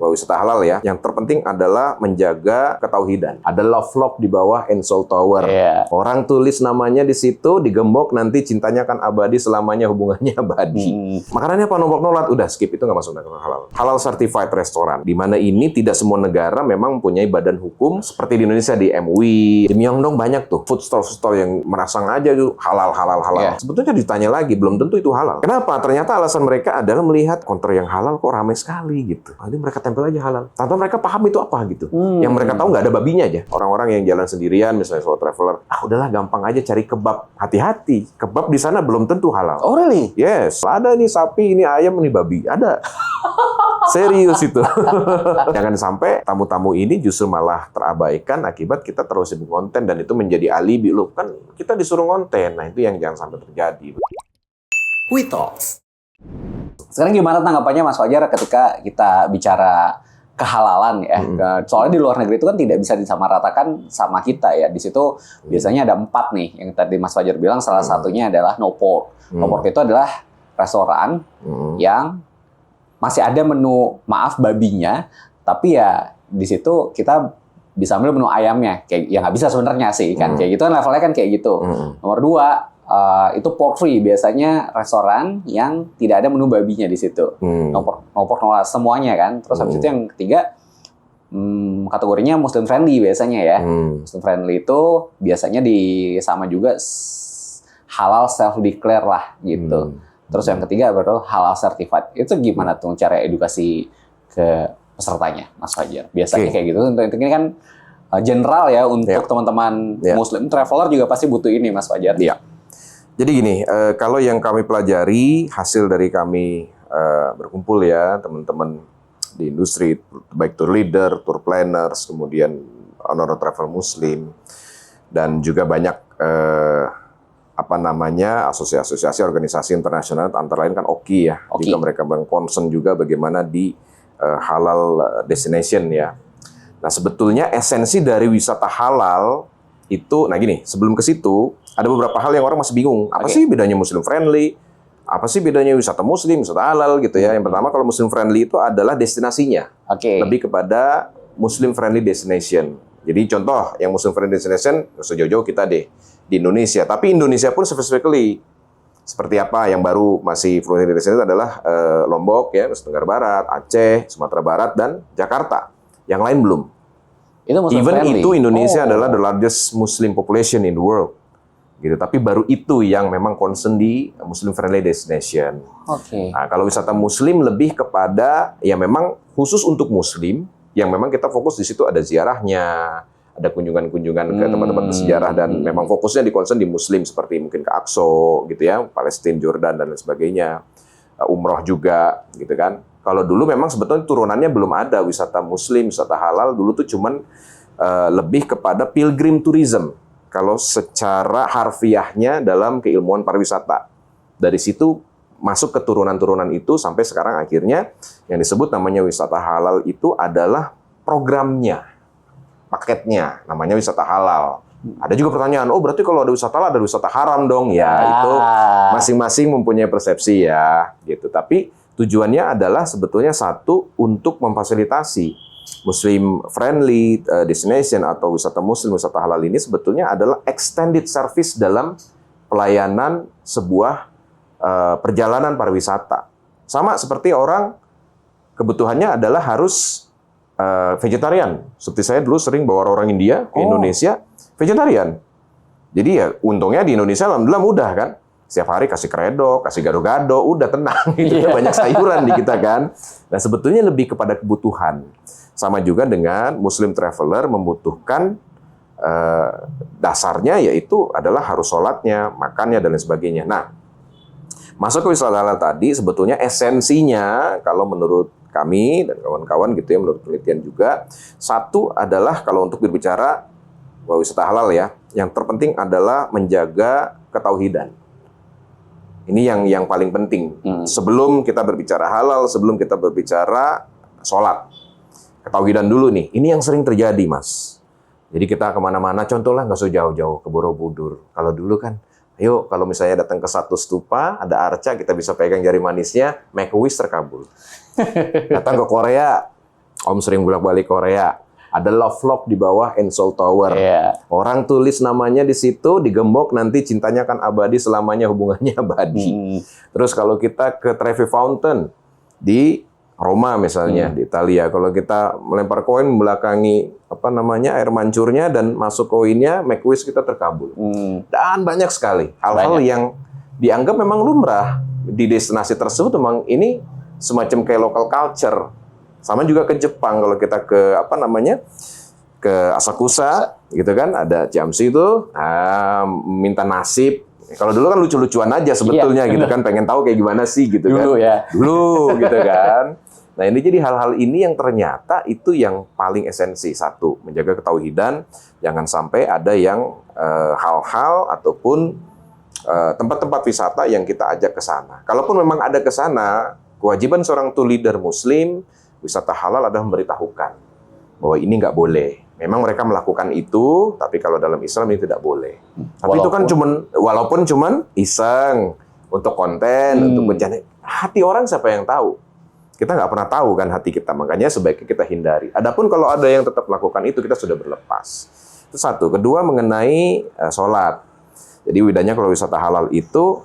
wisata halal ya. Yang terpenting adalah menjaga ketauhidan. Ada love di bawah Ensol Tower. Orang tulis namanya di situ, digembok, nanti cintanya akan abadi selamanya, hubungannya abadi. Makanannya apa? Nombok nolat, udah skip, itu nggak masuk dalam halal. Halal certified restoran, di mana ini tidak semua negara memang mempunyai badan hukum seperti di Indonesia di MUI, di Myeongdong banyak tuh food stall yang merasang aja tuh halal. Sebetulnya ditanya lagi, belum tentu itu halal. Kenapa? Ternyata alasan mereka adalah melihat konter yang halal kok ramai sekali gitu. Jadi mereka tempel aja halal. Tanpa mereka paham itu apa gitu. Yang mereka tahu nggak ada babinya aja. Orang-orang yang jalan sendirian, misalnya solo traveler, udahlah gampang aja cari kebab. Hati-hati, kebab di sana belum tentu halal. Oh really? Yes, ada nih sapi, ini ayam, ini babi, ada. Serius itu. Jangan sampai tamu-tamu ini justru malah terabaikan akibat kita terus sibuk konten dan itu menjadi alibi. Loh, kan kita disuruh konten. Nah, itu yang jangan sampai terjadi. WeTalks. Sekarang gimana tanggapannya Mas Fajar ketika kita bicara kehalalan ya? Soalnya di luar negeri itu kan tidak bisa disamaratakan sama kita ya. Di situ biasanya ada 4 nih yang tadi Mas Fajar bilang. Salah satunya adalah no pork. No pork itu adalah restoran yang masih ada menu babinya, tapi ya di situ kita bisa ambil menu ayamnya. Kayak ya nggak bisa sebenarnya sih kan. Kayak gitu kan levelnya kan kayak gitu. Nomor 2 itu pork free, biasanya restoran yang tidak ada menu babinya di situ. No pork semuanya kan. Terus habis itu yang ketiga kategorinya Muslim friendly biasanya ya. Muslim friendly itu biasanya sama juga halal self declare lah gitu. Terus yang ketiga baru halal certified. Itu gimana tuh cara edukasi ke pesertanya, Mas Fajar? Biasanya kayak gitu. Untuk ini kan general ya untuk teman-teman Muslim traveler juga pasti butuh ini, Mas Fajar. Iya. Jadi gini, kalau yang kami pelajari hasil dari kami berkumpul ya teman-teman di industri, baik tour leader, tour planners, kemudian owner travel Muslim, dan juga banyak asosiasi organisasi internasional, antara lain kan OKI ya. Juga mereka concern juga bagaimana di halal destination ya. Nah, sebetulnya esensi dari wisata halal itu, nah gini, sebelum ke situ ada beberapa hal yang orang masih bingung. Apa sih bedanya Muslim friendly? Apa sih bedanya wisata Muslim, wisata halal gitu ya? Yang pertama, kalau Muslim friendly itu adalah destinasinya. Lebih kepada Muslim friendly destination. Jadi contoh yang Muslim friendly destination sejauh-jauh kita deh di Indonesia. Tapi Indonesia pun specifically seperti apa yang baru masih friendly destination adalah Lombok ya, Nusa Tenggara Barat, Aceh, Sumatera Barat dan Jakarta. Yang lain belum. Even itu Indonesia adalah the largest Muslim population in the world. Gitu. Tapi baru itu yang memang concern di Muslim friendly destination. Nah, kalau wisata Muslim lebih kepada ya memang khusus untuk Muslim, yang memang kita fokus di situ ada ziarahnya, ada kunjungan-kunjungan ke tempat-tempat bersejarah dan memang fokusnya di concern di Muslim seperti mungkin ke Aqsa gitu ya, Palestina, Jordan dan lain sebagainya. Umroh juga gitu kan. Kalau dulu memang sebetulnya turunannya belum ada wisata Muslim, wisata halal, dulu tuh cuman lebih kepada pilgrim tourism. Kalau secara harfiahnya dalam keilmuan pariwisata. Dari situ masuk ke turunan-turunan itu sampai sekarang akhirnya yang disebut namanya wisata halal itu adalah programnya, paketnya, namanya wisata halal. Ada juga pertanyaan, oh berarti kalau ada wisata halal ada wisata haram dong? Ya itu masing-masing mempunyai persepsi ya, gitu. Tapi tujuannya adalah sebetulnya satu untuk memfasilitasi Muslim friendly destination atau wisata Muslim, wisata halal ini sebetulnya adalah extended service dalam pelayanan sebuah perjalanan pariwisata. Sama seperti orang kebutuhannya adalah harus vegetarian. Seperti saya dulu sering bawa orang India ke Indonesia, vegetarian. Jadi ya untungnya di Indonesia alhamdulillah mudah kan. Setiap hari kasih kredok, kasih gado-gado, udah tenang. Gitu. Banyak sayuran di kita kan. Nah sebetulnya lebih kepada kebutuhan. Sama juga dengan Muslim traveler membutuhkan dasarnya yaitu adalah harus sholatnya, makannya, dan lain sebagainya. Nah, masuk ke wisata halal tadi sebetulnya esensinya kalau menurut kami dan kawan-kawan gitu ya, menurut penelitian juga, satu adalah kalau untuk berbicara wisata halal ya, yang terpenting adalah menjaga ketauhidan. Ini yang paling penting. Sebelum kita berbicara halal, sebelum kita berbicara sholat. Ketauhidan dulu nih. Ini yang sering terjadi, Mas. Jadi kita kemana-mana, contohnya nggak usah jauh-jauh ke Borobudur. Kalau dulu kan, ayo kalau misalnya datang ke satu stupa, ada arca, kita bisa pegang jari manisnya, make a wish terkabul. Datang ke Korea, Om sering bolak-balik Korea. Ada love lock di bawah Encol Tower. Iya. Orang tulis namanya di situ, digembok, nanti cintanya akan abadi selamanya, hubungannya abadi. Terus kalau kita ke Trevi Fountain di Roma misalnya, di Italia, kalau kita melempar koin membelakangi air mancurnya dan masuk koinnya, make wish kita terkabul. Dan banyak sekali hal-hal yang dianggap memang lumrah di destinasi tersebut. Memang ini semacam kayak local culture. Sama juga ke Jepang, kalau kita ke ke Asakusa gitu kan, ada Jamsi itu minta nasib. Kalau dulu kan lucu-lucuan aja sebetulnya gitu kan, pengen tahu kayak gimana sih gitu dulu, kan. Dulu gitu kan. Nah, ini jadi hal-hal ini yang ternyata itu yang paling esensi. Satu, menjaga ketauhidan, jangan sampai ada yang hal-hal ataupun tempat-tempat wisata yang kita ajak ke sana. Kalaupun memang ada ke sana, kewajiban seorang tour leader muslim wisata halal adalah memberitahukan bahwa ini nggak boleh. Memang mereka melakukan itu, tapi kalau dalam Islam ini tidak boleh. Tapi itu kan walaupun cuman iseng, untuk konten, untuk bercanda. Hati orang siapa yang tahu? Kita nggak pernah tahu kan hati kita, makanya sebaiknya kita hindari. Adapun kalau ada yang tetap melakukan itu, kita sudah berlepas. Itu satu. Kedua, mengenai sholat. Jadi bedanya kalau wisata halal itu,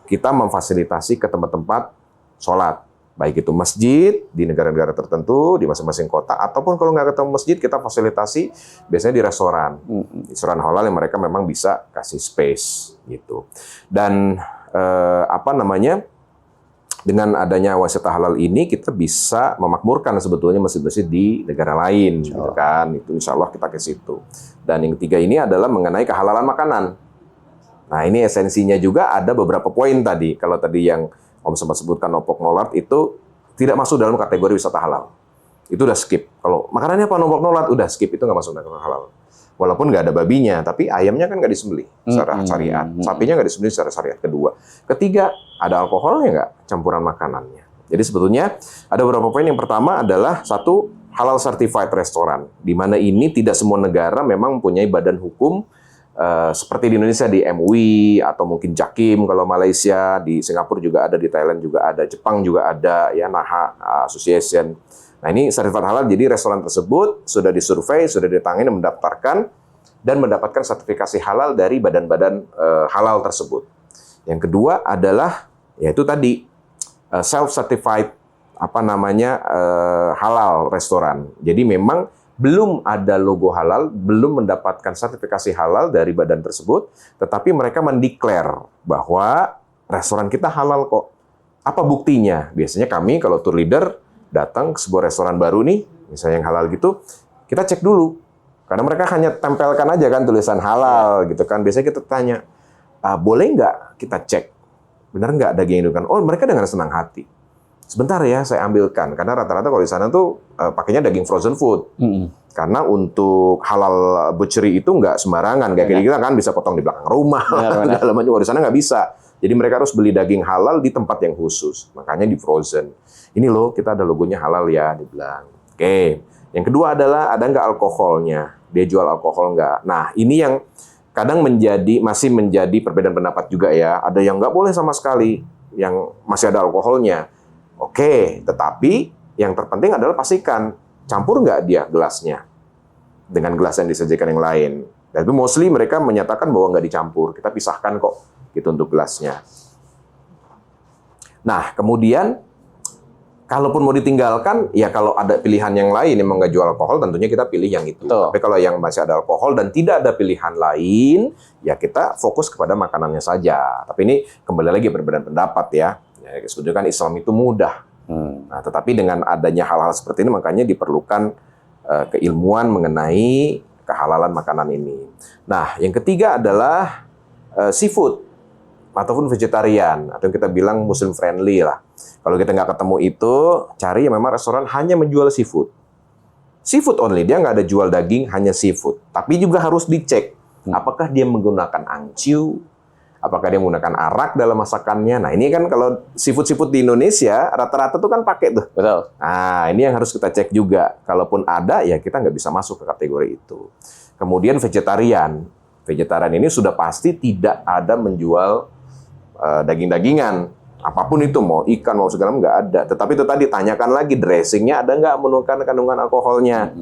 kita memfasilitasi ke tempat-tempat sholat. Baik itu masjid di negara-negara tertentu, di masing-masing kota, ataupun kalau nggak ketemu masjid, kita fasilitasi biasanya di restoran. Restoran halal yang mereka memang bisa kasih space gitu. Dan dengan adanya wisata halal ini, kita bisa memakmurkan sebetulnya masjid-masjid di negara lain, gitu kan. Itu insya Allah kita ke situ. Dan yang ketiga ini adalah mengenai kehalalan makanan. Nah, ini esensinya juga ada beberapa poin tadi. Kalau tadi yang Om sempat sebutkan Nopok Nolat itu tidak masuk dalam kategori wisata halal. Itu udah skip. Kalau makanannya apa Nopok Nolat, udah skip, itu nggak masuk dalam halal. Walaupun nggak ada babinya, tapi ayamnya kan nggak disembelih secara syariat. Sapinya nggak disembelih secara syariat. Kedua. Ketiga, ada alkoholnya nggak campuran makanannya. Jadi sebetulnya ada beberapa poin. Yang pertama adalah satu, halal certified restoran. Di mana ini tidak semua negara memang mempunyai badan hukum seperti di Indonesia di MUI atau mungkin Jakim kalau Malaysia, di Singapura juga ada, di Thailand juga ada, Jepang juga ada, ya NAHA Association. Nah, ini sertifikat halal, jadi restoran tersebut sudah disurvei, sudah ditangani, mendaftarkan dan mendapatkan sertifikasi halal dari badan-badan halal tersebut. Yang kedua adalah yaitu tadi self certified halal restoran. Jadi memang belum ada logo halal, belum mendapatkan sertifikasi halal dari badan tersebut, tetapi mereka mendeklar bahwa restoran kita halal kok. Apa buktinya? Biasanya kami kalau tour leader datang ke sebuah restoran baru nih, misalnya yang halal gitu, kita cek dulu. Karena mereka hanya tempelkan aja kan tulisan halal gitu kan. Biasanya kita tanya, boleh nggak kita cek? Benar nggak daging itu kan? Oh, mereka dengan senang hati. Sebentar ya, saya ambilkan. Karena rata-rata kalau di sana tuh pakainya daging frozen food. Karena untuk halal butchery itu nggak sembarangan. Kayak kita kan bisa potong di belakang rumah. Dalam aja, di sana nggak bisa. Jadi mereka harus beli daging halal di tempat yang khusus. Makanya di frozen. Ini loh, kita ada logonya halal ya, dibilang. Oke. Yang kedua adalah, ada nggak alkoholnya? Dia jual alkohol nggak? Nah, ini yang kadang masih menjadi perbedaan pendapat juga ya. Ada yang nggak boleh sama sekali, yang masih ada alkoholnya. Oke, tetapi yang terpenting adalah pastikan campur nggak dia gelasnya dengan gelas yang disajikan yang lain. Tapi mostly mereka menyatakan bahwa nggak dicampur, kita pisahkan kok gitu untuk gelasnya. Nah, kemudian kalaupun mau ditinggalkan, ya kalau ada pilihan yang lain yang nggak jual alkohol, tentunya kita pilih yang itu. Tapi kalau yang masih ada alkohol dan tidak ada pilihan lain, ya kita fokus kepada makanannya saja. Tapi ini kembali lagi perbedaan pendapat ya. Ya, sebetulnya kan Islam itu mudah. Nah, tetapi dengan adanya hal-hal seperti ini, makanya diperlukan keilmuan mengenai kehalalan makanan ini. Nah, yang ketiga adalah seafood ataupun vegetarian, atau yang kita bilang Muslim friendly lah. Kalau kita nggak ketemu itu, cari yang memang restoran hanya menjual seafood. Seafood only, dia nggak ada jual daging, hanya seafood. Tapi juga harus dicek, apakah dia menggunakan angciu, apakah dia menggunakan arak dalam masakannya. Nah, ini kan kalau seafood-seafood di Indonesia, rata-rata tuh kan pakai tuh. Betul. Nah, ini yang harus kita cek juga. Kalaupun ada, ya kita nggak bisa masuk ke kategori itu. Kemudian vegetarian. Vegetarian ini sudah pasti tidak ada menjual daging-dagingan. Apapun itu, mau ikan, mau segala macam nggak ada. Tetapi itu tadi, tanyakan lagi dressingnya ada nggak menurunkan kandungan alkoholnya.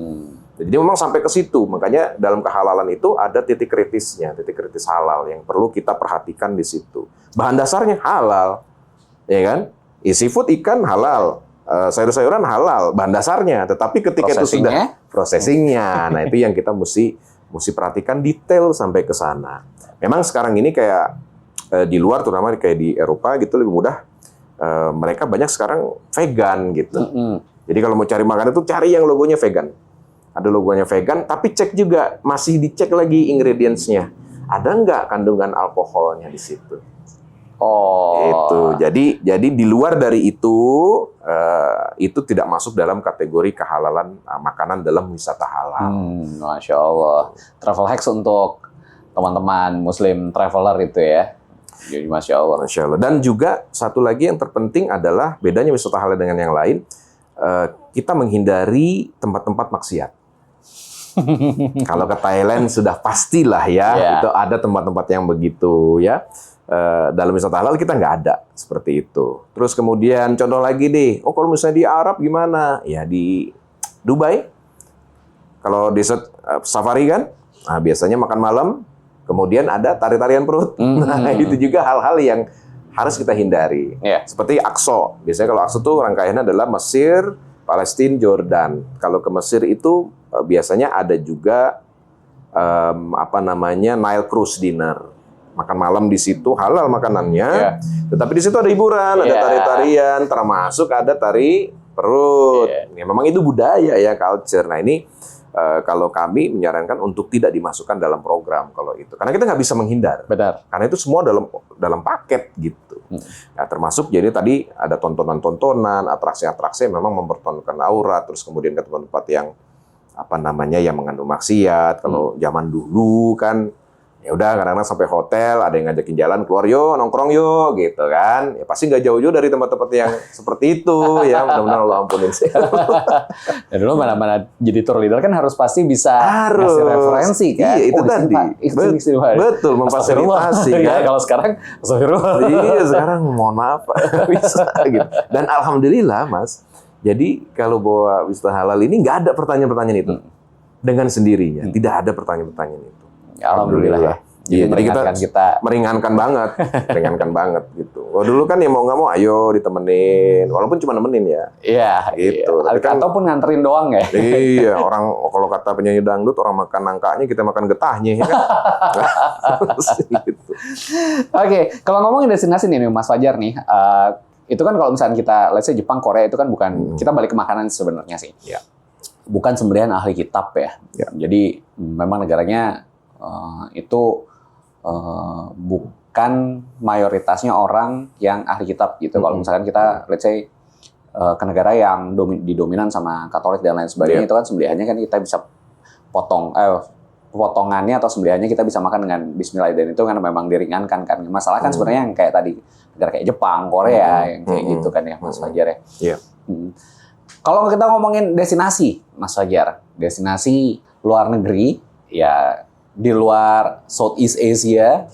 Jadi memang sampai ke situ. Makanya dalam kehalalan itu ada titik kritisnya, titik kritis halal yang perlu kita perhatikan di situ. Bahan dasarnya halal, ya kan? Seafood, ikan halal, sayur-sayuran halal, bahan dasarnya. Tetapi ketika itu sudah prosesingnya, nah itu yang kita mesti perhatikan detail sampai ke sana. Memang sekarang ini kayak di luar, terutama kayak di Eropa gitu lebih mudah. Mereka banyak sekarang vegan gitu. Jadi kalau mau cari makanan itu cari yang logonya vegan. Ada logonya vegan, tapi cek juga, masih dicek lagi ingredients-nya. Ada nggak kandungan alkoholnya di situ? Itu. Jadi di luar dari itu tidak masuk dalam kategori kehalalan makanan dalam wisata halal. Masya Allah. Travel hacks untuk teman-teman Muslim traveler itu ya. Jadi Masya Allah. Masya Allah. Dan juga satu lagi yang terpenting adalah bedanya wisata halal dengan yang lain, kita menghindari tempat-tempat maksiat. Kalau ke Thailand sudah pastilah ya, itu ada tempat-tempat yang begitu ya. Dalam wisata halal kita nggak ada seperti itu. Terus kemudian contoh lagi deh, kalau misalnya di Arab gimana? Ya di Dubai, kalau di safari kan, nah, biasanya makan malam, kemudian ada tari-tarian perut. Nah, itu juga hal-hal yang harus kita hindari. Seperti Aqsa. Biasanya kalau Aqsa itu rangkaiannya adalah Mesir, Palestina, Jordan. Kalau ke Mesir itu biasanya ada juga Nile Cruise dinner. Makan malam di situ halal makanannya. Tetapi di situ ada hiburan, ada tari-tarian, termasuk ada tari perut. Ya, memang itu budaya ya, culture. Nah, ini kalau kami menyarankan untuk tidak dimasukkan dalam program kalau itu, karena kita nggak bisa menghindar. Benar. Karena itu semua dalam paket gitu. Nah, termasuk jadi tadi ada tontonan-tontonan, atraksi-atraksi yang memang mempertontonkan aurat, terus kemudian ke tempat-tempat yang yang mengandung maksiat. Kalau zaman dulu kan ya udah kadang-kadang sampai hotel ada yang ngajakin jalan, keluar yuk nongkrong yuk gitu kan, ya pasti nggak jauh-jauh dari tempat-tempat yang seperti itu ya. Mudah-mudahan Allah ampunin sih. Dan dulu mana-mana jadi tour leader kan harus pasti bisa ngasih referensi kan. Iya, itu tadi betul memfasilitasi kan. Kalau sekarang astagfirullah. Iya, sekarang mohon maaf bisa gitu. Dan alhamdulillah Mas, jadi kalau bawa wisata halal ini nggak ada pertanyaan-pertanyaan itu dengan sendirinya, tidak ada pertanyaan-pertanyaan itu. Alhamdulillah ya. Jadi kita meringankan banget gitu. Kalau dulu kan ya mau nggak mau ayo ditemenin, walaupun cuma nemenin ya. Iya. Gitu. Iya. Kan, ataupun nganterin doang ya. Iya, orang kalau kata penyanyi dangdut, orang makan nangkanya kita makan getahnya ya kan. Gitu. Oke, kalau ngomongin destinasi nih Mas Fajar nih, itu kan kalau misalnya kita, let's say Jepang, Korea itu kan bukan, kita balik ke makanan sebenarnya sih. Ya. Bukan sembelihan ahli kitab ya. Jadi memang negaranya itu bukan mayoritasnya orang yang ahli kitab gitu. Kalau misalkan kita let's say ke negara yang didominan sama Katolik dan lain sebagainya, itu kan sembelihannya kan kita bisa potongannya atau sembelihannya kita bisa makan dengan Bismillah, dan itu kan memang diringankan kan. Masalah kan sebenarnya yang kayak tadi negara kayak Jepang, Korea yang kayak gitu kan ya Mas Fajar ya. Kalau kita ngomongin destinasi Mas Fajar, destinasi luar negeri ya, di luar Southeast Asia,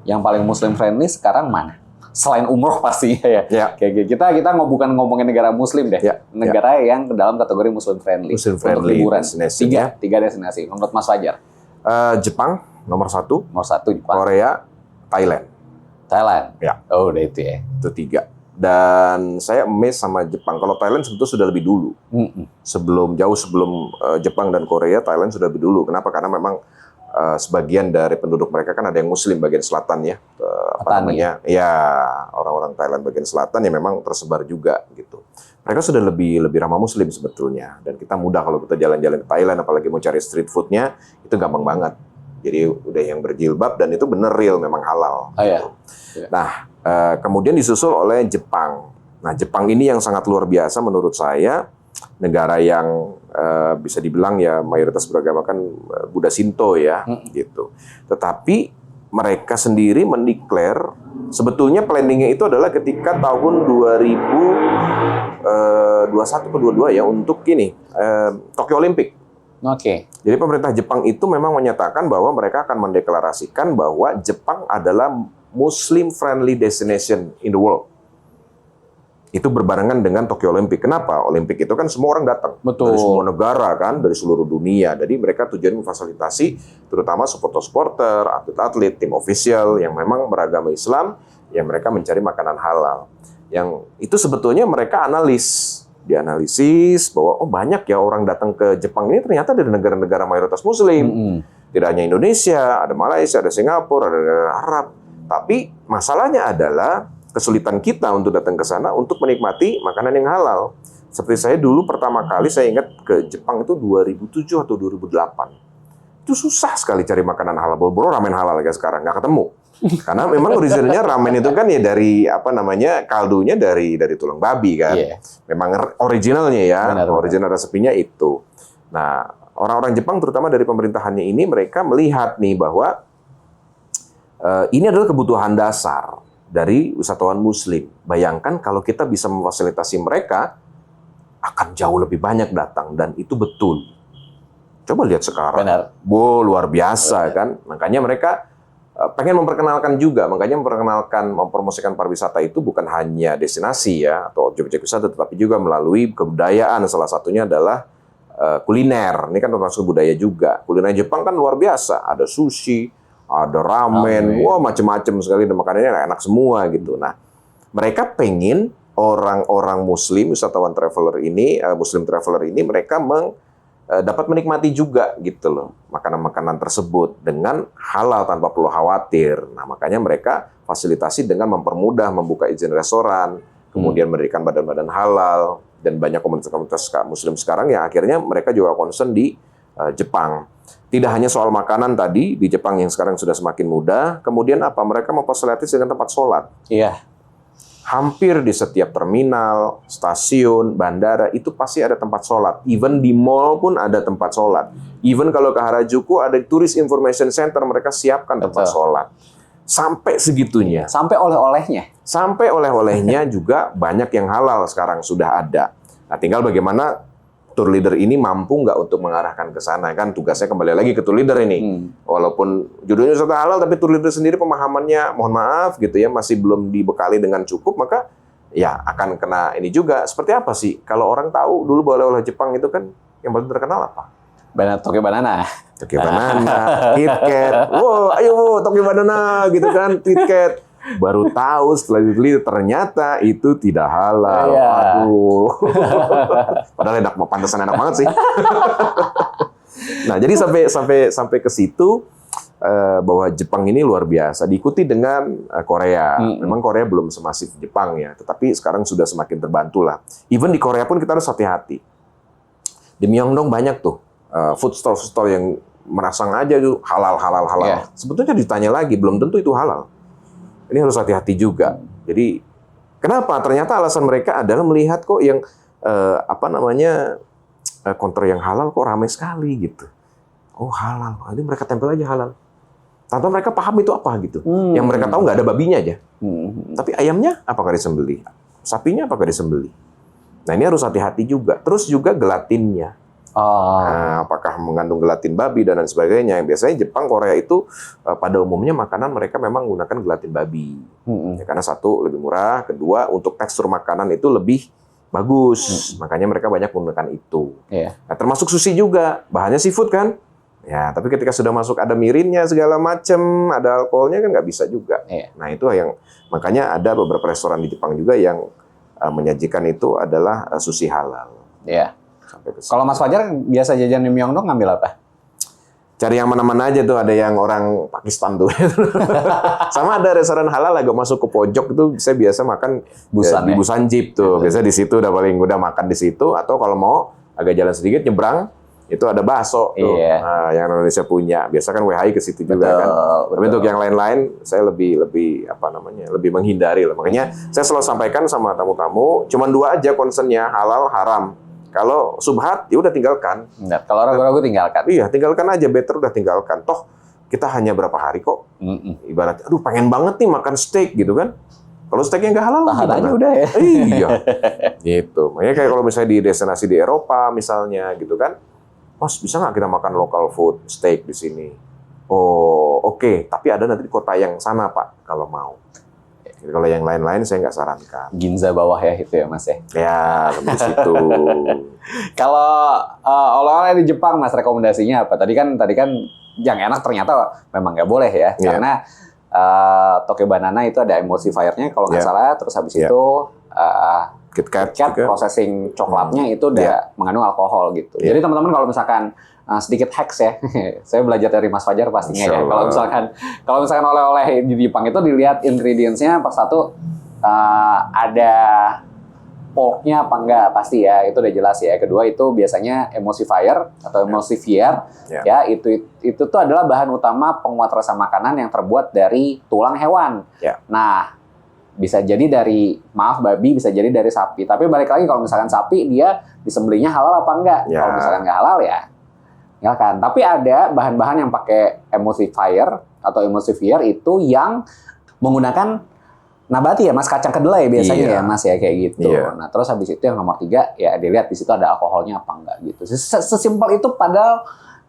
yang paling Muslim friendly sekarang mana? Selain umroh pastinya ya. Kayak kita bukan ngomongin negara Muslim deh, negara yang ke dalam kategori Muslim friendly. Muslim friendly liburan. destination, Tiga destinasi. Menurut Mas Fajar? Jepang nomor 1. Nomor 1 Jepang. Korea, Thailand. Ya. Oh, udah itu ya. Itu 3. Dan saya amazed sama Jepang. Kalau Thailand sebetulnya sudah lebih dulu. Jauh sebelum Jepang dan Korea, Thailand sudah lebih dulu. Kenapa? Karena memang sebagian dari penduduk mereka kan ada yang Muslim bagian selatan ya, orang-orang Thailand bagian selatan yang memang tersebar juga gitu. Mereka sudah lebih ramah Muslim sebetulnya, dan kita mudah kalau kita jalan-jalan ke Thailand, apalagi mau cari street foodnya itu gampang banget. Jadi udah yang berjilbab dan itu bener real memang halal. Nah, kemudian disusul oleh Jepang. Nah, Jepang ini yang sangat luar biasa menurut saya. Negara yang bisa dibilang ya mayoritas beragama kan Buddha Shinto ya, gitu. Tetapi mereka sendiri mendeklar sebetulnya planningnya itu adalah ketika tahun 2021 atau 22 ya untuk Tokyo Olympic. Jadi pemerintah Jepang itu memang menyatakan bahwa mereka akan mendeklarasikan bahwa Jepang adalah Muslim friendly destination in the world. Itu berbarengan dengan Tokyo Olympic. Kenapa? Olympic itu kan semua orang datang. Betul. Dari semua negara kan, dari seluruh dunia. Jadi mereka tujuan memfasilitasi terutama supporter-supporter, atlet-atlet, tim official yang memang beragama Islam, yang mereka mencari makanan halal. Yang itu sebetulnya mereka dianalisis bahwa banyak ya orang datang ke Jepang ini ternyata dari negara-negara mayoritas Muslim. Tidak hanya Indonesia, ada Malaysia, ada Singapura, ada negara Arab. Tapi masalahnya adalah kesulitan kita untuk datang ke sana untuk menikmati makanan yang halal. Seperti saya dulu pertama kali saya ingat ke Jepang itu 2007 atau 2008. Itu susah sekali cari makanan halal. Boro-boro ramen halal kayak sekarang nggak ketemu. Karena memang originalnya ramen itu kan ya dari kaldunya dari tulang babi kan. Yeah. Memang originalnya ya. Benar. Original resepinya itu. Nah, orang-orang Jepang terutama dari pemerintahannya ini mereka melihat nih bahwa ini adalah kebutuhan dasar dari wisatawan Muslim. Bayangkan kalau kita bisa memfasilitasi mereka, akan jauh lebih banyak datang. Dan itu betul. Coba lihat sekarang. Benar. Luar biasa kan. Makanya mereka pengen memperkenalkan juga. Makanya mempromosikan pariwisata itu bukan hanya destinasi ya, atau objek-objek wisata, tetapi juga melalui kebudayaan. Salah satunya adalah kuliner. Ini kan termasuk budaya juga. Kuliner Jepang kan luar biasa. Ada sushi, ada ramen, macam-macam sekali, dan makanannya enak semua gitu. Nah, mereka pengen orang-orang Muslim, wisatawan traveler ini, Muslim traveler ini, mereka dapat menikmati juga gitu loh makanan-makanan tersebut dengan halal tanpa perlu khawatir. Nah, makanya mereka fasilitasi dengan mempermudah membuka izin restoran, kemudian mendirikan badan-badan halal, dan banyak komunitas-komunitas Muslim sekarang yang akhirnya mereka juga concern di Jepang. Tidak hanya soal makanan tadi di Jepang yang sekarang sudah semakin mudah, kemudian mereka memfasilitasi dengan tempat sholat. Iya. Hampir di setiap terminal, stasiun, bandara itu pasti ada tempat sholat. Even di mall pun ada tempat sholat. Even kalau ke Harajuku ada Tourist Information Center, mereka siapkan tempat sholat. Sampai segitunya. Sampai oleh-olehnya. Sampai oleh-olehnya juga banyak yang halal sekarang sudah ada. Nah, tinggal bagaimana tour leader ini mampu nggak untuk mengarahkan ke sana, kan tugasnya kembali lagi ke tour leader ini. Walaupun judulnya wisata halal, tapi tour leader sendiri pemahamannya mohon maaf gitu ya masih belum dibekali dengan cukup, maka ya akan kena ini juga. Seperti apa sih kalau orang tahu dulu oleh-oleh Jepang itu kan yang paling terkenal apa? Tokyo Banana. Tokyo Banana, KitKat. Ayo Tokyo Banana gitu kan, KitKat. Baru tahu setelah diteliti ternyata itu tidak halal. Aduh. Padahal pantesan enak banget sih. Nah, jadi sampai ke situ bahwa Jepang ini luar biasa. Diikuti dengan Korea. Memang Korea belum semasif Jepang ya, tetapi sekarang sudah semakin terbantu lah. Even di Korea pun kita harus hati-hati. Di Myeongdong banyak tuh food store yang merasang aja tuh halal. Yeah. Sebetulnya ditanya lagi belum tentu itu halal. Ini harus hati-hati juga. Jadi kenapa? Ternyata alasan mereka adalah melihat kok yang konter yang halal kok ramai sekali gitu. Oh halal, jadi mereka tempel aja halal. Tanpa mereka paham itu apa gitu. Yang mereka tahu nggak ada babinya aja. Tapi ayamnya apakah disembelih? Sapinya apakah disembelih? Nah ini harus hati-hati juga. Terus juga gelatinnya. Nah, apakah mengandung gelatin babi dan lain sebagainya. Biasanya Jepang, Korea itu pada umumnya makanan mereka memang menggunakan gelatin babi. Ya, karena satu, lebih murah. Kedua, untuk tekstur makanan itu lebih bagus. Makanya mereka banyak menggunakan itu. Nah, termasuk sushi juga. Bahannya seafood kan? Ya, tapi ketika sudah masuk ada mirinnya segala macam, ada alkoholnya kan nggak bisa juga. Nah, itu yang makanya ada beberapa restoran di Jepang juga yang menyajikan itu adalah sushi halal. Kalau Mas Fajar biasa jajan di Myeongdong ngambil apa? Cari yang mana-mana aja tuh, ada yang orang Pakistan tuh. Sama ada restoran halal agak masuk ke pojok itu saya biasa makan di Busan Jeep tuh. Biasa di situ udah makan di situ, atau kalau mau agak jalan sedikit nyebrang itu ada bakso tuh. Nah, yang Indonesia punya. Biasa kan WHI ke situ juga kan. Tapi untuk yang lain-lain saya lebih menghindari lah. Makanya saya selalu sampaikan sama tamu-tamu, cuman 2 aja concernnya, halal, haram. Kalau subhat, ya udah tinggalkan. Kalau ragu-ragu tinggalkan. Iya, tinggalkan aja, better udah tinggalkan. Toh kita hanya berapa hari kok. Ibarat, aduh pengen banget nih makan steak gitu kan. Kalau steaknya nggak halal, tahan aja udah ya. Iya, gitu. Makanya kayak kalau misalnya di destinasi di Eropa misalnya gitu kan, Mas bisa nggak kita makan local food steak di sini? Oh, oke. Tapi ada nanti di kota yang sana Pak, kalau mau. Kalau yang lain-lain saya nggak sarankan. Ginza bawah ya itu ya Mas ya. Ya, lebih situ. Kalau oleh-oleh di Jepang Mas rekomendasinya apa? Tadi kan yang enak ternyata memang nggak boleh ya. Iya. Karena Toke Banana itu ada emulsifier-nya kalau nggak Iya. salah. Terus habis Iya. itu KitKat KitKat juga. processing coklatnya itu udah mengandung alkohol gitu. Iya. Jadi teman-teman kalau misalkan sedikit hacks ya, saya belajar dari Mas Fajar pastinya ya. Insyaallah. Kalau misalkan oleh-oleh di Jepang itu dilihat ingredients-nya pas satu ada porknya apa enggak pasti ya, itu udah jelas ya. Kedua itu biasanya emulsifier atau emulsifier ya itu tuh adalah bahan utama penguat rasa makanan yang terbuat dari tulang hewan. Ya. Nah, bisa jadi dari babi, bisa jadi dari sapi. Tapi balik lagi kalau misalkan sapi dia disembelihnya halal apa enggak? Ya. Kalau misalkan enggak halal ya kan. Tapi ada bahan-bahan yang pakai emulsifier atau emulsifier itu yang menggunakan nabati ya Mas, kacang kedelai biasanya ya Mas ya kayak gitu. Iya. Nah terus habis itu yang nomor 3 ya dilihat di situ ada alkoholnya apa enggak gitu. Sesimpel itu padahal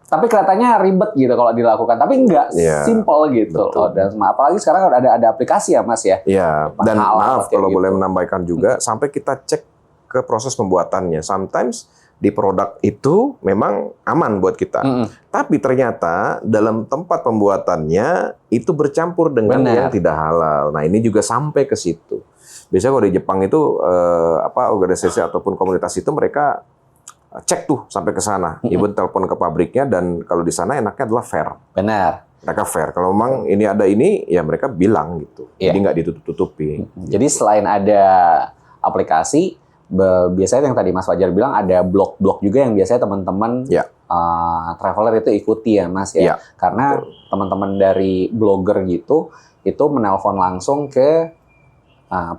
tapi kelihatannya ribet gitu kalau dilakukan, tapi enggak, simple gitu. Betul. Dan apalagi sekarang ada aplikasi ya Mas ya. Iya, dan maaf kalau gitu. boleh menambahkan juga, sampai kita cek ke proses pembuatannya. Sometimes di produk itu memang aman buat kita. Tapi ternyata dalam tempat pembuatannya itu bercampur dengan yang tidak halal. Nah ini juga sampai ke situ. Biasanya kalau di Jepang itu organisasi ataupun komunitas itu mereka cek tuh sampai ke sana. Even telepon ke pabriknya, dan kalau di sana enaknya adalah fair. Benar. Mereka fair. Kalau memang ini ada ini, ya mereka bilang gitu. Iya. Jadi nggak ditutup-tutupi. Jadi selain ada aplikasi, biasanya yang tadi Mas Fajar bilang ada blog-blog juga yang biasanya teman-teman traveler itu ikuti ya Mas ya. Ya, karena teman-teman dari blogger gitu itu menelpon langsung ke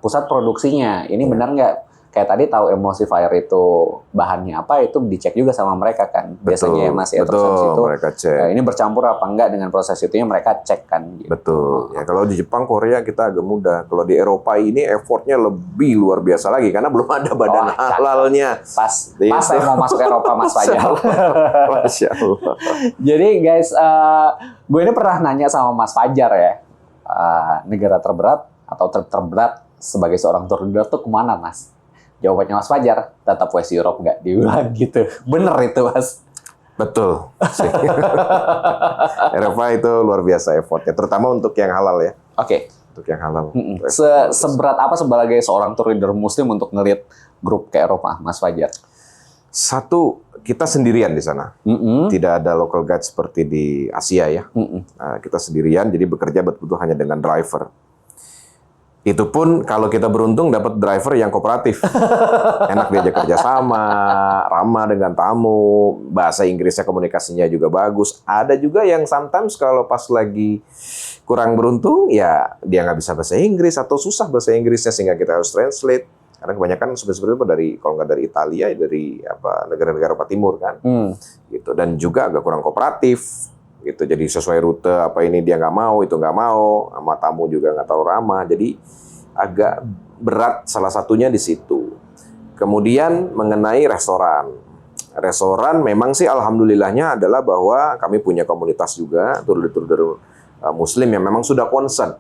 pusat produksinya. Ini benar nggak? Kayak tadi tahu emulsifier itu bahannya apa, itu dicek juga sama mereka kan biasanya ya Mas ya. Terus habis itu mereka cek. ini bercampur apa enggak dengan proses itunya mereka cek kan gitu. Betul. Ya kalau di Jepang, Korea kita agak mudah. Kalau di Eropa ini effortnya lebih luar biasa lagi karena belum ada badan halalnya. Pas saya mau masuk Eropa Mas Fajar. Masya Allah. Jadi guys, gue ini pernah nanya sama Mas Fajar ya, negara terberat atau terberat sebagai seorang tour leader tuh kemana Mas? Jawabannya Mas Fajar, tetap West Europe nggak diulang gitu. Bener itu Mas. Betul. Eropa itu luar biasa effortnya, terutama untuk yang halal ya. Oke. Untuk yang halal. Seberat apa sebagai seorang tour leader muslim untuk ngelihat grup ke Eropa, Mas Fajar? Satu, kita sendirian di sana. Tidak ada local guide seperti di Asia ya. Kita sendirian, jadi bekerja betul-betul hanya dengan driver. Itu pun kalau kita beruntung dapat driver yang kooperatif. Enak diajak kerja sama, ramah dengan tamu, bahasa Inggrisnya komunikasinya juga bagus. Ada juga yang sometimes kalau pas lagi kurang beruntung, ya dia nggak bisa bahasa Inggris atau susah bahasa Inggrisnya sehingga kita harus translate. Karena kebanyakan sebenarnya dari, kalau nggak dari Italia, dari negara-negara Eropa Timur kan. Gitu. Dan juga agak kurang kooperatif. Gitu, jadi sesuai rute apa ini dia nggak mau, itu nggak mau, sama tamu juga nggak terlalu ramah, jadi agak berat salah satunya di situ. Kemudian mengenai restoran memang sih alhamdulillahnya adalah bahwa kami punya komunitas juga tour leader muslim yang memang sudah concern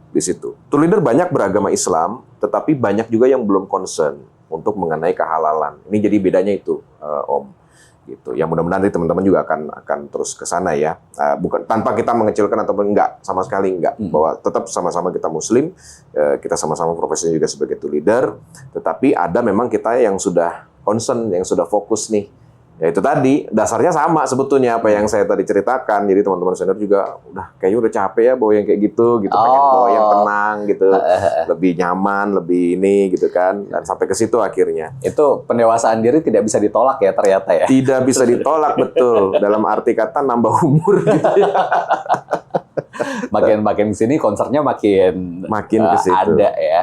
di situ. Tour leader banyak beragama Islam, tetapi banyak juga yang belum concern untuk mengenai kehalalan. Ini jadi bedanya itu, Om. Gitu. Yang mudah-mudahan teman-teman juga akan terus ke sana ya. Bukan tanpa kita mengecilkan ataupun enggak, sama sekali enggak. Bahwa tetap sama-sama kita muslim, kita sama-sama profesinya juga sebagai tour leader, tetapi ada memang kita yang sudah concern, yang sudah fokus nih. Ya itu tadi, dasarnya sama sebetulnya apa yang saya tadi ceritakan. Jadi teman-teman senior juga kayaknya udah capek ya bawa yang kayak gitu, pengen bawa yang tenang gitu. Lebih nyaman, lebih ini gitu kan. Dan sampai ke situ akhirnya. Itu pendewasaan diri tidak bisa ditolak ya ternyata ya. Tidak bisa ditolak, betul. Dalam arti kata nambah umur gitu ya. Makin sini konsernya makin ke situ. Ada ya.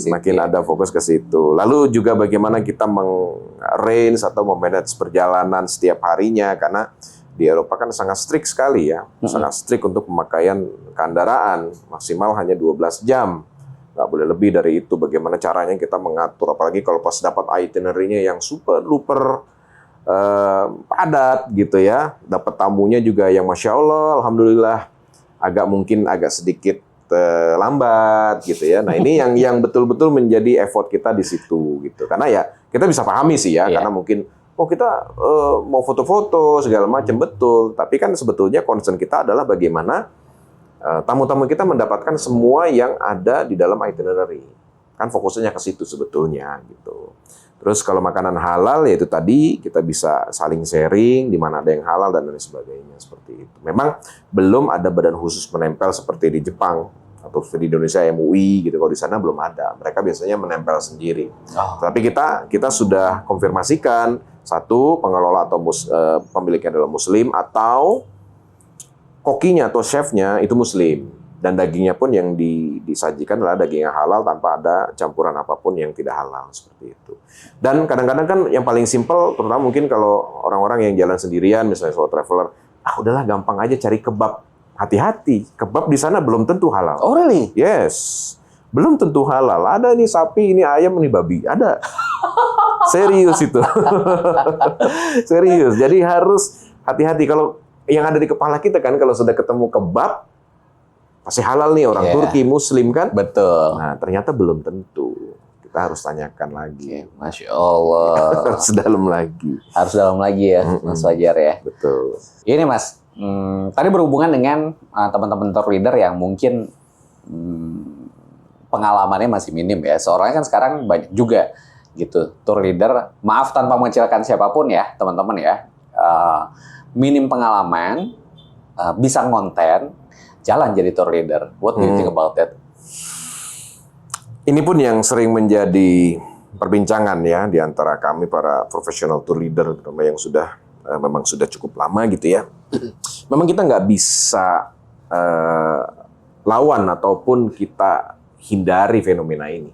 Makin ada fokus ke situ. Lalu juga bagaimana kita meng-arrange atau memanage perjalanan setiap harinya, karena di Eropa kan sangat strict sekali ya. Sangat strict untuk pemakaian kendaraan, maksimal hanya 12 jam. Nggak boleh lebih dari itu. Bagaimana caranya kita mengatur, apalagi kalau pas dapat itinerary-nya yang super duper padat gitu ya. Dapat tamunya juga yang Masya Allah, Alhamdulillah agak sedikit lambat gitu ya. Nah ini yang betul-betul menjadi effort kita di situ gitu. Karena ya kita bisa pahami sih ya, karena mungkin kita mau foto-foto segala macam betul, tapi kan sebetulnya concern kita adalah bagaimana tamu-tamu kita mendapatkan semua yang ada di dalam itinerary. Kan fokusnya ke situ sebetulnya gitu. Terus kalau makanan halal ya itu tadi kita bisa saling sharing di mana ada yang halal dan lain sebagainya seperti itu. Memang belum ada badan khusus menempel seperti di Jepang atau di Indonesia MUI gitu. Kalau di sana belum ada. Mereka biasanya menempel sendiri. Tapi kita sudah konfirmasikan satu pengelola atau pemiliknya adalah muslim atau kokinya atau chefnya itu muslim. Dan dagingnya pun yang disajikan adalah daging yang halal tanpa ada campuran apapun yang tidak halal seperti itu. Dan kadang-kadang kan yang paling simpel, terutama mungkin kalau orang-orang yang jalan sendirian, misalnya solo traveler, udahlah gampang aja cari kebab. Hati-hati, kebab di sana belum tentu halal. Oh really? Yes, belum tentu halal. Ada ini sapi, ini ayam, ini babi, ada. Serius itu. Serius. Jadi harus hati-hati kalau yang ada di kepala kita kan kalau sudah ketemu kebab pasti halal nih orang Turki Muslim kan? Betul. Nah ternyata belum tentu. Kita harus tanyakan lagi. Masya Allah. Harus dalam lagi. Harus dalam lagi ya, Mas Fajar ya. Betul. Ini Mas, tadi berhubungan dengan teman-teman tour leader yang mungkin pengalamannya masih minim ya. Soalnya kan sekarang banyak juga gitu tour leader. Maaf tanpa mengecilkan siapapun ya, teman-teman ya. Minim pengalaman, bisa ngonten, jalan jadi tour leader. What do you think about that? Ini pun yang sering menjadi perbincangan ya di antara kami para profesional tour leader, terutama yang sudah memang sudah cukup lama gitu ya. Memang kita nggak bisa lawan ataupun kita hindari fenomena ini.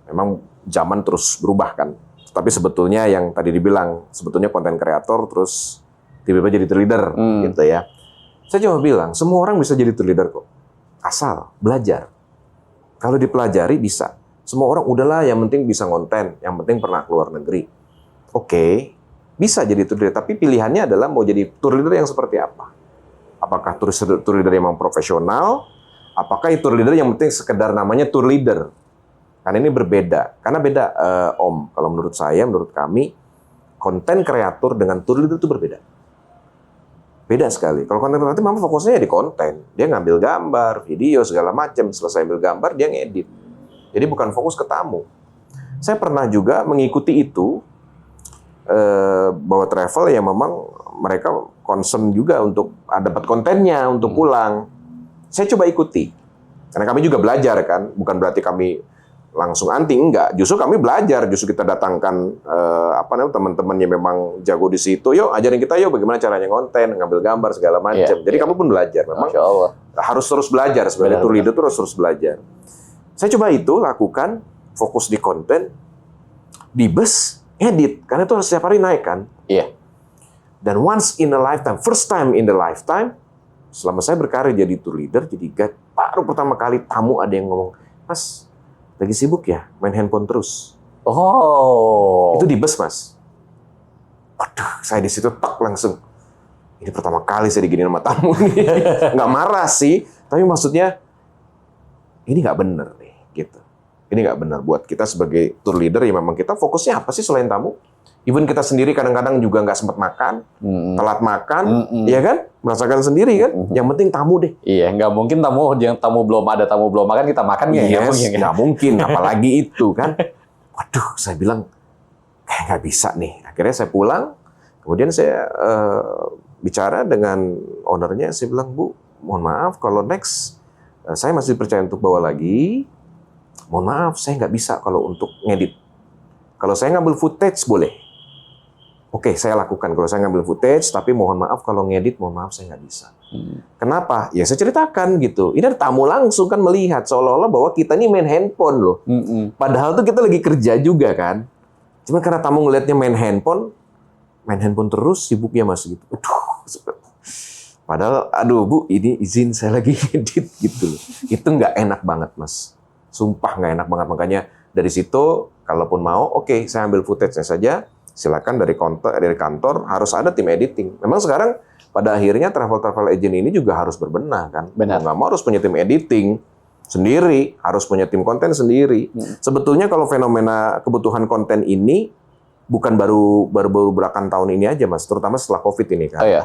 Memang zaman terus berubah kan. Tapi sebetulnya yang tadi dibilang, sebetulnya konten kreator terus tiba-tiba jadi tour leader gitu ya. Saya cuma bilang, semua orang bisa jadi tour leader kok. Asal belajar. Kalau dipelajari bisa. Semua orang udahlah yang penting bisa ngonten, yang penting pernah keluar negeri. Oke, bisa jadi tour leader, tapi pilihannya adalah mau jadi tour leader yang seperti apa? Apakah tour leader yang memang profesional? Apakah tour leader yang penting sekedar namanya tour leader? Karena ini berbeda. Karena beda, Om. Kalau menurut saya, menurut kami, konten kreator dengan tour leader itu berbeda. Beda sekali. Kalau konten kreator memang fokusnya di konten. Dia ngambil gambar, video, segala macam. Selesai ambil gambar, dia ngedit. Jadi bukan fokus ke tamu. Saya pernah juga mengikuti itu, bawa travel yang memang mereka concern juga untuk dapat kontennya, untuk pulang. Saya coba ikuti. Karena kami juga belajar kan. Bukan berarti kami langsung anti, enggak. Justru kami belajar, justru kita datangkan teman-teman yang memang jago di situ. Yuk, ajarin kita yuk bagaimana caranya konten, ngambil gambar segala macam. Jadi kamu pun belajar. Memang Masya Allah. harus terus belajar sebenarnya. Tour leader itu harus terus belajar. Saya coba itu lakukan, fokus di konten, di bus, edit. Karena itu harus setiap hari naik kan. Iya. Dan once in a lifetime, first time in the lifetime, selama saya berkarir jadi tour leader, jadi guide, baru pertama kali tamu ada yang ngomong, Mas, lagi sibuk ya, main handphone terus. Oh. Itu di bus, Mas. Waduh, saya di situ langsung. Ini pertama kali saya diginiin sama tamu nih. Nggak marah sih, tapi maksudnya ini nggak bener nih, gitu. Ini nggak benar buat kita sebagai tour leader ya memang kita fokusnya apa sih selain tamu? Even kita sendiri kadang-kadang juga nggak sempat makan, telat makan, ya kan? Merasakan sendiri kan? Yang penting tamu deh. Iya, nggak mungkin tamu belum makan kita makan Nggak mungkin, apalagi itu kan. Waduh, saya bilang kayak nggak bisa nih. Akhirnya saya pulang, kemudian saya bicara dengan ownernya, saya bilang, Bu, mohon maaf kalau next saya masih percaya untuk bawa lagi. Mohon maaf, saya nggak bisa kalau untuk ngedit. Kalau saya ngambil footage boleh. Oke, saya lakukan kalau saya ngambil footage, tapi mohon maaf kalau ngedit, mohon maaf saya nggak bisa. Kenapa? Ya saya ceritakan gitu. Ini ada tamu langsung kan melihat seolah-olah bahwa kita ini main handphone loh. Padahal tuh kita lagi kerja juga kan. Cuma karena tamu ngelihatnya main handphone terus sibuknya masih gitu. Padahal, aduh Bu, ini izin saya lagi ngedit gitu loh. Itu nggak enak banget Mas. Sumpah nggak enak banget. Makanya dari situ, kalaupun mau, oke, saya ambil footage-nya saja. Silakan dari kantor harus ada tim editing. Memang sekarang pada akhirnya travel agent ini juga harus berbenah kan. Benar. Mau nggak mau harus punya tim editing sendiri, harus punya tim konten sendiri. Sebetulnya kalau fenomena kebutuhan konten ini bukan baru belakangan tahun ini aja, Mas, terutama setelah COVID ini kan. Oh ya.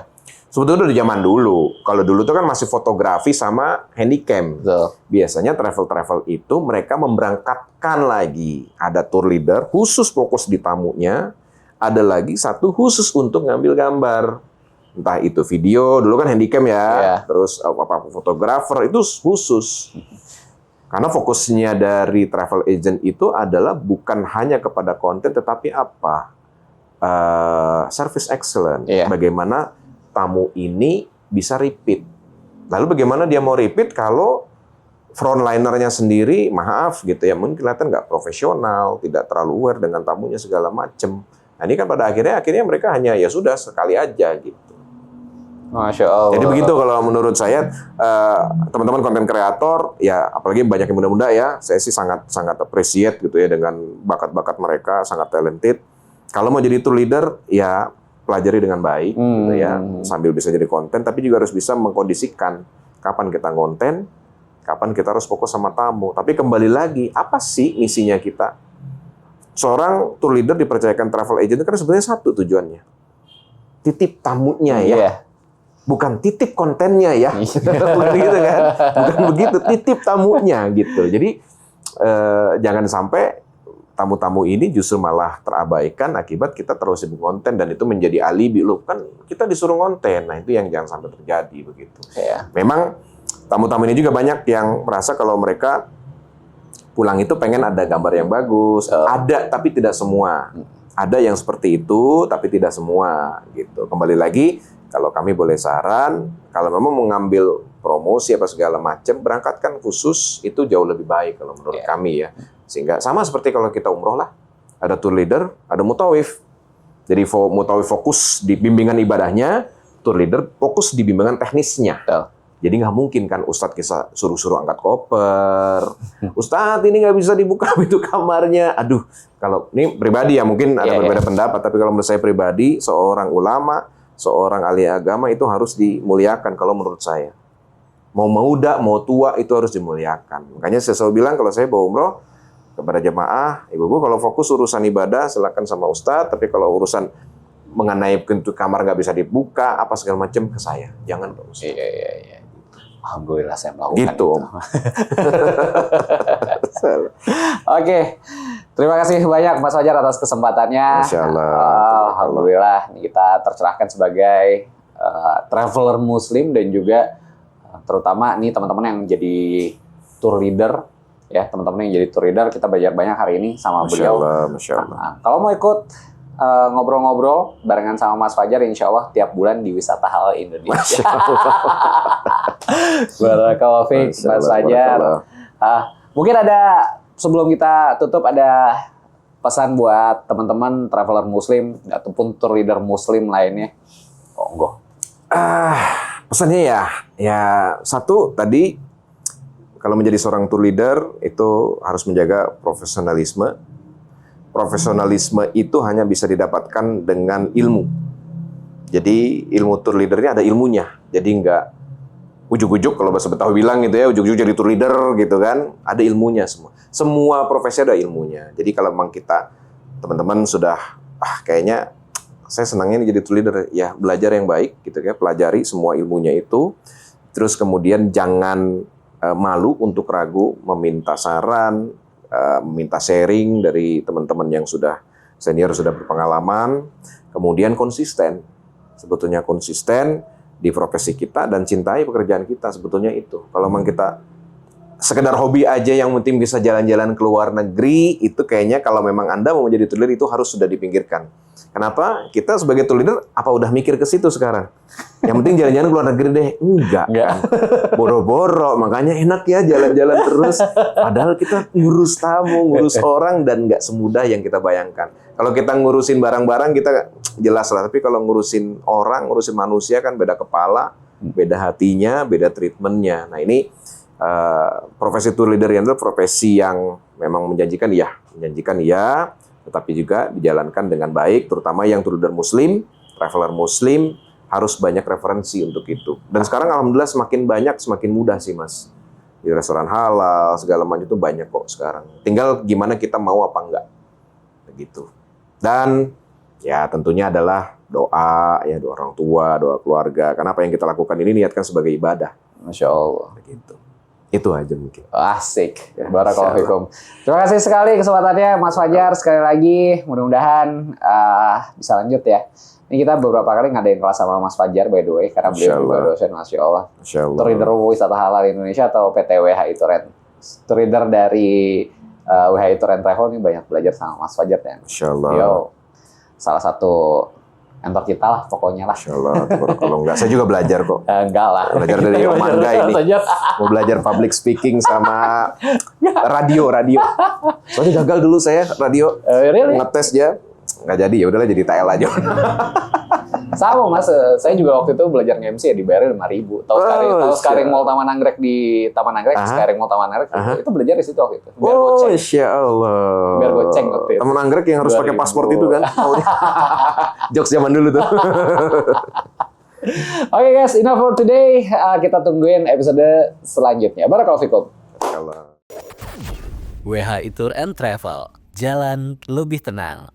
Sebetulnya dari zaman dulu. Kalau dulu tuh kan masih fotografi sama handycam. Betul. Biasanya travel itu mereka memberangkatkan lagi. Ada tour leader khusus fokus di tamunya, ada lagi satu khusus untuk ngambil gambar. Entah itu video, dulu kan handycam ya, Iya. terus fotografer itu khusus. Karena fokusnya dari travel agent itu adalah bukan hanya kepada konten, tetapi apa? Service excellence. Iya. Bagaimana tamu ini bisa repeat. Lalu bagaimana dia mau repeat kalau frontlinernya sendiri, maaf gitu ya, mungkin kelihatan nggak profesional, tidak terlalu aware dengan tamunya segala macem. Nah ini kan pada akhirnya mereka hanya ya sudah sekali aja gitu. Masya Allah. Jadi begitu kalau menurut saya teman-teman konten kreator ya apalagi banyak yang muda-muda ya, saya sih sangat appreciate gitu ya dengan bakat-bakat mereka sangat talented. Kalau mau jadi tour leader ya pelajari dengan baik gitu ya, sambil bisa jadi konten tapi juga harus bisa mengkondisikan kapan kita konten, kapan kita harus fokus sama tamu. Tapi kembali lagi, apa sih misinya kita? Seorang tour leader dipercayakan travel agent itu kan sebenarnya satu tujuannya. Titip tamunya ya. Iya. Bukan titip kontennya ya. Bukan gitu kan. Bukan begitu, titip tamunya gitu. Jadi jangan sampai tamu-tamu ini justru malah terabaikan akibat kita terus sibuk konten dan itu menjadi alibi. Loh, kan kita disuruh konten. Nah, itu yang jangan sampai terjadi begitu. Iya. Memang tamu-tamu ini juga banyak yang merasa kalau mereka pulang itu pengen ada gambar yang bagus. Ada, tapi tidak semua. Ada yang seperti itu, tapi tidak semua gitu. Kembali lagi, kalau kami boleh saran, kalau memang mengambil promosi apa segala macam, berangkatkan khusus itu jauh lebih baik kalau menurut kami ya. Sehingga sama seperti kalau kita umroh lah, ada tour leader, ada mutawif. Jadi mutawif fokus di bimbingan ibadahnya, tour leader fokus di bimbingan teknisnya. Betul. Jadi nggak mungkin kan Ustadz kita suruh-suruh angkat koper. Ustadz ini nggak bisa dibuka pintu kamarnya. Aduh, kalau ini pribadi ya mungkin ada berbeda pendapat. Tapi kalau menurut saya pribadi, seorang ulama, seorang ahli agama itu harus dimuliakan kalau menurut saya. Mau muda, mau tua itu harus dimuliakan. Makanya saya selalu bilang kalau saya bawa umroh kepada jemaah, ibu-ibu kalau fokus urusan ibadah silakan sama Ustadz. Tapi kalau urusan mengenai pintu kamar nggak bisa dibuka, apa segala macam ke saya. Jangan Pak Ustadz. Iya. Alhamdulillah saya melakukan Gitu. itu. Oke, terima kasih banyak Mas Fajar atas kesempatannya. Masya Allah. Alhamdulillah kita tercerahkan sebagai traveler Muslim dan juga terutama nih teman-teman yang jadi tour leader ya, teman-teman yang jadi tour leader kita belajar banyak hari ini sama beliau. Masya Allah. Nah, kalau mau ikut ngobrol-ngobrol barengan sama Mas Fajar, insya Allah tiap bulan di Wisata Halal Indonesia. Barakallahu fiik, Mas Fajar. Mungkin ada sebelum kita tutup ada pesan buat teman-teman traveler Muslim ataupun tour leader Muslim lainnya. Monggo. Pesannya ya satu tadi kalau menjadi seorang tour leader itu harus menjaga profesionalisme. Profesionalisme itu hanya bisa didapatkan dengan ilmu. Jadi ilmu tour leader ini ada ilmunya. Jadi nggak ujuk-ujuk kalau bahasa Betawi bilang gitu ya, ujuk-ujuk jadi tour leader gitu kan. Ada ilmunya semua. Semua profesi ada ilmunya. Jadi kalau memang kita teman-teman sudah kayaknya saya senangnya ini jadi tour leader ya, belajar yang baik gitu ya, pelajari semua ilmunya itu. Terus kemudian jangan malu untuk ragu meminta saran, meminta sharing dari teman-teman yang sudah senior, sudah berpengalaman, kemudian konsisten. Sebetulnya konsisten di profesi kita dan cintai pekerjaan kita, sebetulnya itu. Kalau memang kita sekedar hobi aja yang penting bisa jalan-jalan ke luar negeri, itu kayaknya kalau memang Anda mau menjadi tour leader itu harus sudah dipinggirkan. Kenapa? Kita sebagai tour leader apa udah mikir ke situ sekarang? Yang penting jalan-jalan ke luar negeri deh. Enggak. Kan? Boro-boro, makanya enak ya jalan-jalan terus. Padahal kita ngurus tamu, ngurus orang dan nggak semudah yang kita bayangkan. Kalau kita ngurusin barang-barang kita jelas lah. Tapi kalau ngurusin orang, ngurusin manusia kan beda kepala, beda hatinya, beda treatmentnya. Nah ini profesi tour leader yang adalah profesi yang memang menjanjikan tetapi juga dijalankan dengan baik, terutama yang tour leader Muslim, traveler Muslim harus banyak referensi untuk itu. Dan sekarang alhamdulillah semakin banyak, semakin mudah sih Mas. Di restoran halal, segala macam itu banyak kok sekarang. Tinggal gimana kita mau apa enggak. Begitu. Dan ya tentunya adalah doa, ya doa orang tua, doa keluarga. Karena apa yang kita lakukan ini niatkan sebagai ibadah. Masya Allah. Begitu. Itu aja mungkin. Asik. Barakallahu fikum. Terima kasih sekali kesempatannya Mas Fajar. Sekali lagi mudah-mudahan bisa lanjut ya. Ini kita beberapa kali ngadain kelas sama Mas Fajar by the way. Karena beliau juga dosen, Masya Allah. Tour leader wisata halal Indonesia atau PT WHI Touren. Tour leader dari WHI Touren Travel ini banyak belajar sama Mas Fajar ya. Masya Allah. Beliau salah satu mentor kita lah pokoknya lah. Masya Allah. Kalau enggak, saya juga belajar kok. Enggak lah. Belajar dari Om Angga ini. Mau belajar public speaking sama radio. Soalnya gagal dulu saya radio. Really? Ngetes ya. Nggak jadi, ya udahlah jadi TL aja. Sama Mas, saya juga waktu itu belajar nge-MC ya dibayar 5.000. Tahu Skyring Mall Taman Anggrek di Taman Anggrek, Skyring Mall Taman Anggrek itu belajar di situ waktu itu. Biar goceng. Insya Allah. Biar goceng waktu itu. Taman Anggrek yang harus pakai paspor itu kan. Jokes zaman dulu tuh. Oke guys, enough for today. Kita tungguin episode selanjutnya. Barakallahu fikum. WHI Tour and Travel, jalan lebih tenang.